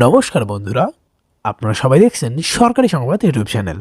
নমস্কার বন্ধুরা, আপনারা সবাই দেখছেন সরকারি সংবাদ ইউটিউব চ্যানেল।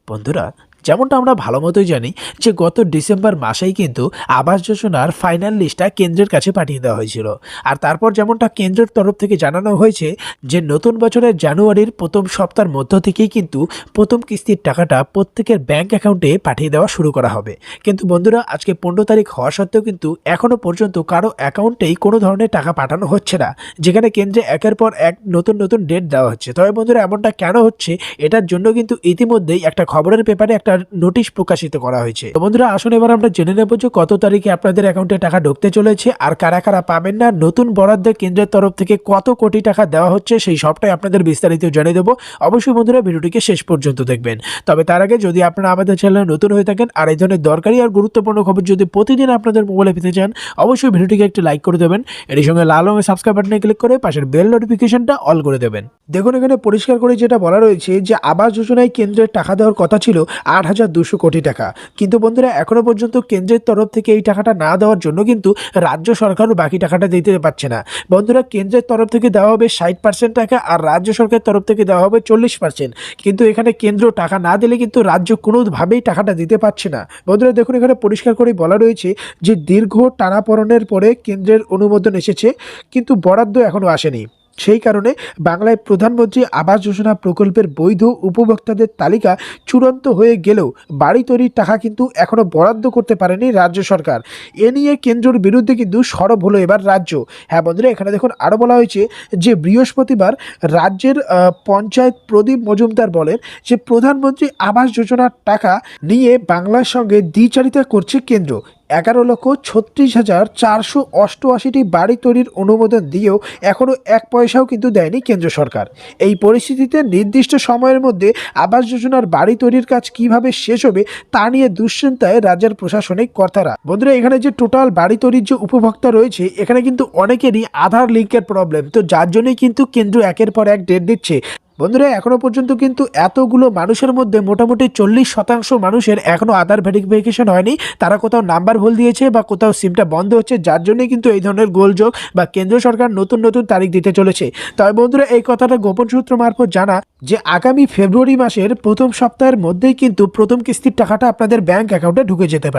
বন্ধুরা, যেমনটা আমরা ভালো মতোই জানি যে গত ডিসেম্বর মাসেই কিন্তু আবাস যোজনার ফাইনাল লিস্টটা কেন্দ্রের কাছে পাঠিয়ে দেওয়া হয়েছিল। আর তারপর যেমনটা কেন্দ্রের তরফ থেকে জানানো হয়েছে যে নতুন বছরের জানুয়ারির প্রথম সপ্তাহের মধ্য থেকেই কিন্তু প্রথম কিস্তির টাকাটা প্রত্যেকের ব্যাংক অ্যাকাউন্টে পাঠিয়ে দেওয়া শুরু করা হবে। কিন্তু বন্ধুরা, আজকে 15 তারিখ হওয়া সত্ত্বেও কিন্তু এখনও পর্যন্ত কারো অ্যাকাউন্টেই কোনো ধরনের টাকা পাঠানো হচ্ছে না, যেখানে কেন্দ্রে একের পর এক নতুন নতুন ডেট দেওয়া হচ্ছে। তবে বন্ধুরা, এমনটা কেন হচ্ছে এটার জন্য কিন্তু ইতিমধ্যেই একটা খবরের পেপারে একটা নোটিশ প্রকাশিত করা হয়েছে। তো বন্ধুরা, আসুন এবার আমরা জেনে নেব যে কত তারিখে আপনাদের অ্যাকাউন্টে টাকা ঢুকতে চলেছে আর কারা কারা পাবেন না, নতুন বরাদ্দে কেন্দ্রের তরফ থেকে কত কোটি টাকা দেওয়া হচ্ছে সেই সবটাই আপনাদের বিস্তারিত জানিয়ে দেবো। অবশ্যই বন্ধুরা, ভিডিওটিকে শেষ পর্যন্ত দেখবেন। তবে তার আগে যদি আপনারা আমাদের চ্যানেলে নতুন হয়ে থাকেন আর এই ধরনের দরকারি আর গুরুত্বপূর্ণ খবর যদি প্রতিদিন আপনাদের মোবাইলে পেতে চান, অবশ্যই ভিডিওটিকে একটি লাইক করে দেবেন। এর সঙ্গে লাল রঙের সাবস্ক্রাইব বাটনে ক্লিক করে পাশের বেল নোটিফিকেশনটা অল করে দেবেন। দেখুন, এখানে পরিষ্কার করে যেটা বলা রয়েছে যে আবাস যোজনায় কেন্দ্রের টাকা দেওয়ার কথা ছিল 8,200 কোটি টাকা, কিন্তু বন্ধুরা এখনো পর্যন্ত কেন্দ্রের তরফ থেকে এই টাকাটা না দেওয়ার জন্য কিন্তু রাজ্য সরকারও বাকি টাকাটা দিতে পারছে না। বন্ধুরা, কেন্দ্রের তরফ থেকে দেওয়া হবে 60% টাকা আর রাজ্য সরকারের তরফ থেকে দেওয়া হবে 40%, কিন্তু এখানে কেন্দ্র টাকা না দিলে কিন্তু রাজ্য কোনোভাবেই টাকাটা দিতে পারছে না। বন্ধুরা দেখুন, এখানে পরিষ্কার করে বলা রয়েছে যে দীর্ঘ টানাপোড়েনের পরে কেন্দ্রের অনুমোদন এসেছে, কিন্তু বরাদ্দ এখনো আসেনি। সেই কারণে বাংলায় প্রধানমন্ত্রী আবাস যোজনা প্রকল্পের বৈধ উপভোক্তাদের তালিকা চূড়ান্ত হয়ে গেলেও বাড়ি তৈরির টাকা কিন্তু এখনও বরাদ্দ করতে পারেনি রাজ্য সরকার। এ নিয়ে কেন্দ্রের বিরুদ্ধে কিন্তু সরব হলো এবার রাজ্য। হ্যাঁ বন্ধুরা, এখানে দেখুন আরও বলা হয়েছে যে বৃহস্পতিবার রাজ্যের পঞ্চায়েত প্রদীপ মজুমদার বলেন যে প্রধানমন্ত্রী আবাস যোজনার টাকা নিয়ে বাংলার সঙ্গে দ্বিচারিতা করছে কেন্দ্র। 11,36,488টি বাড়ি তৈরির অনুমোদন দিয়েও এখনও এক পয়সাও কিন্তু দেয়নি কেন্দ্র সরকার। এই পরিস্থিতিতে নির্দিষ্ট সময়ের মধ্যে আবাস যোজনার বাড়ি তৈরির কাজ কিভাবে শেষ হবে তা নিয়ে দুশ্চিন্তায় রাজ্যের প্রশাসনিক কর্তারা। বন্ধুরা, এখানে যে টোটাল বাড়ি তৈরির যে উপভোক্তা রয়েছে এখানে কিন্তু অনেকেরই আধার লিঙ্কের প্রবলেম, তো যার জন্যই কিন্তু কেন্দ্র একের পর এক ডেট দিচ্ছে। বন্ধুরা, এখনো পর্যন্ত কিন্তু এতগুলো মানুষের মধ্যে মোটামুটি 40% মানুষের এখনো আধার ভেরিফিকেশন হয়নি। তারা কোথাও নাম্বার ভুল দিয়েছে বা কোথাও সিমটা বন্ধ হচ্ছে, যার জন্যই কিন্তু এই ধরনের গোলযোগ বা কেন্দ্র সরকার নতুন নতুন তারিখ দিতে চলেছে। তবে বন্ধুরা, এই কথাটা গোপন সূত্র মারফত জানা যে আগামী ফেব্রুয়ারি মাসের প্রথম সপ্তাহের মধ্যেই কিন্তু প্রথম কিস্তির টাকাটা আপনাদের ব্যাংক অ্যাকাউন্টে ঢুকে যেতে পারে।